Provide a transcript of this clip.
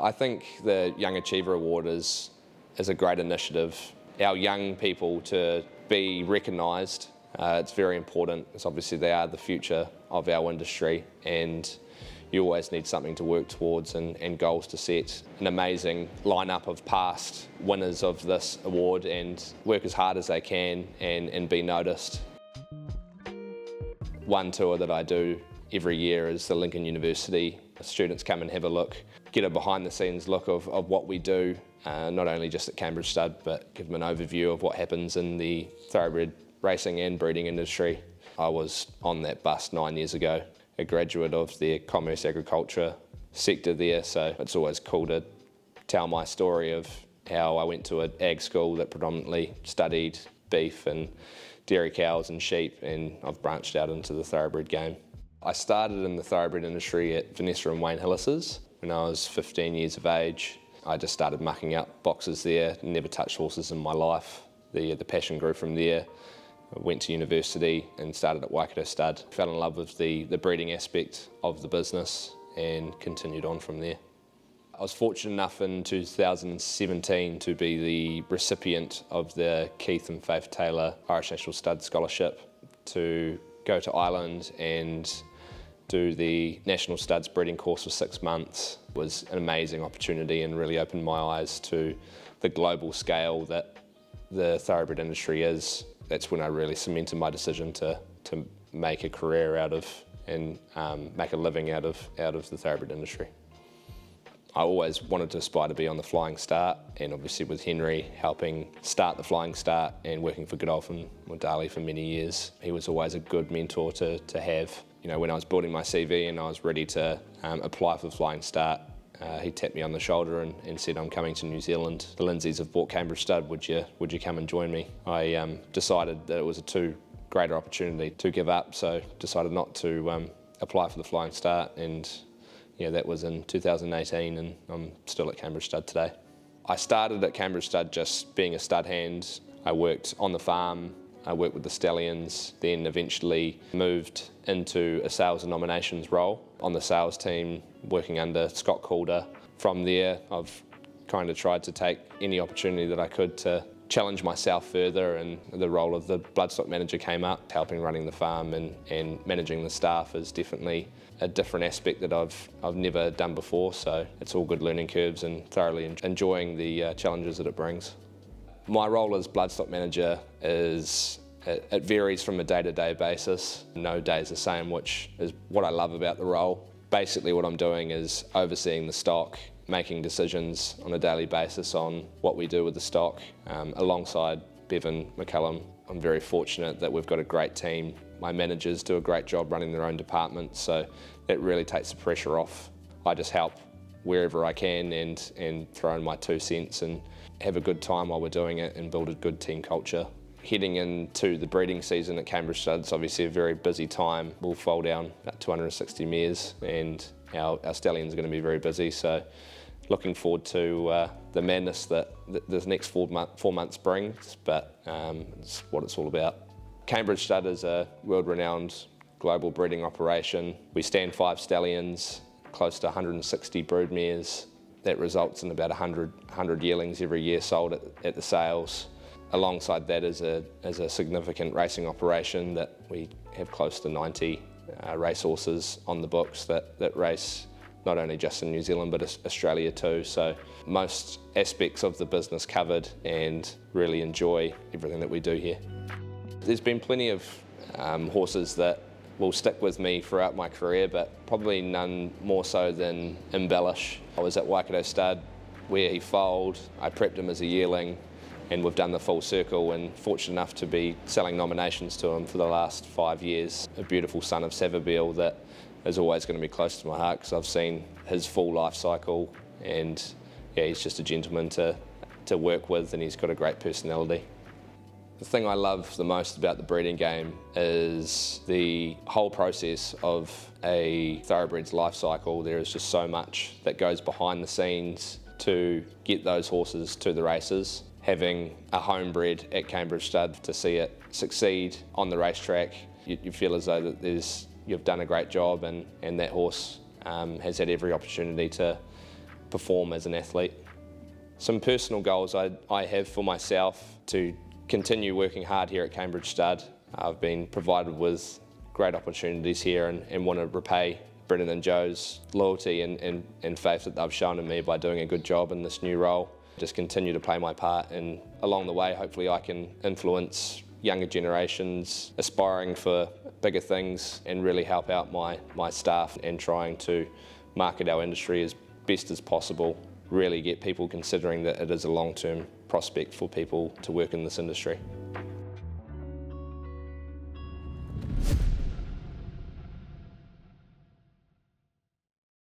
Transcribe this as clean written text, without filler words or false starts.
I think the Young Achiever Award is a great initiative. Our young people to be recognised, it's very important, because obviously they are the future of our industry, and you always need something to work towards and goals to set. An amazing lineup of past winners of this award, and work as hard as they can and be noticed. One tour that I do every year is the Lincoln University. Students come and have a look, get a behind the scenes look of what we do, not only just at Cambridge Stud, but give them an overview of what happens in the thoroughbred racing and breeding industry. I was on that bus 9 years ago, a graduate of the commerce agriculture sector there, so it's always cool to tell my story of how I went to an ag school that predominantly studied beef and dairy cows and sheep, and I've branched out into the thoroughbred game. I started in the thoroughbred industry at Vanessa and Wayne Hillis's when I was 15 years of age. I just started mucking up boxes there, never touched horses in my life. The passion grew from there. I went to university and started at Waikato Stud. Fell in love with the breeding aspect of the business and continued on from there. I was fortunate enough in 2017 to be the recipient of the Keith and Faith Taylor Irish National Stud Scholarship to go to Ireland and do the National Studs breeding course for 6 months. It was an amazing opportunity and really opened my eyes to the global scale that the thoroughbred industry is. That's when I really cemented my decision to make a career out of and make a living out of the thoroughbred industry. I always wanted to aspire to be on the Flying Start, and obviously with Henry helping start the Flying Start and working for Godolphin Mordali for many years, he was always a good mentor to have. You know, when I was building my CV and I was ready to apply for the Flying Start, he tapped me on the shoulder and said, "I'm coming to New Zealand. The Lindsays have bought Cambridge Stud. Would you come and join me?" I decided that it was a too greater opportunity to give up, so decided not to apply for the Flying Start, and yeah, that was in 2018, and I'm still at Cambridge Stud today. I started at Cambridge Stud just being a stud hand. I worked on the farm, I worked with the stallions, then eventually moved into a sales and nominations role on the sales team, working under Scott Calder. From there, I've kind of tried to take any opportunity that I could to challenge myself further, and the role of the bloodstock manager came up. Helping running the farm and managing the staff is definitely a different aspect that I've never done before, so it's all good learning curves and thoroughly enjoying the challenges that it brings. My role as bloodstock manager it varies from a day-to-day basis. No day is the same, which is what I love about the role. Basically what I'm doing is overseeing the stock, making decisions on a daily basis on what we do with the stock. Alongside Bevan McCullum, I'm very fortunate that we've got a great team. My managers do a great job running their own department, so that really takes the pressure off. I just help wherever I can and throw in my 2 cents and have a good time while we're doing it and build a good team culture. Heading into the breeding season at Cambridge Stud, it's obviously a very busy time. We'll foal down about 260 mares, and our stallions are going to be very busy, so looking forward to the madness that this next 4 months brings, but it's what it's all about. Cambridge Stud is a world-renowned global breeding operation. We stand 5 stallions, close to 160 brood mares. That results in about 100 yearlings every year sold at the sales. Alongside that is a significant racing operation that we have close to 90 racehorses on the books that race not only just in New Zealand but Australia too. So most aspects of the business covered, and really enjoy everything that we do here. There's been plenty of horses that will stick with me throughout my career, but probably none more so than Embellish. I was at Waikato Stud where he foaled. I prepped him as a yearling, and we've done the full circle, and fortunate enough to be selling nominations to him for the last 5 years. A beautiful son of Savabeel that is always going to be close to my heart, because I've seen his full life cycle, and yeah, he's just a gentleman to work with, and he's got a great personality. The thing I love the most about the breeding game is the whole process of a thoroughbred's life cycle. There is just so much that goes behind the scenes to get those horses to the races. Having a homebred at Cambridge Stud, to see it succeed on the racetrack, you feel as though that you've done a great job, and that horse has had every opportunity to perform as an athlete. Some personal goals I have for myself: to continue working hard here at Cambridge Stud. I've been provided with great opportunities here and want to repay Brendan and Joe's loyalty and faith that they've shown in me by doing a good job in this new role. Just continue to play my part, and along the way hopefully I can influence younger generations aspiring for bigger things and really help out my staff and trying to market our industry as best as possible, really get people considering that it is a long-term prospect for people to work in this industry.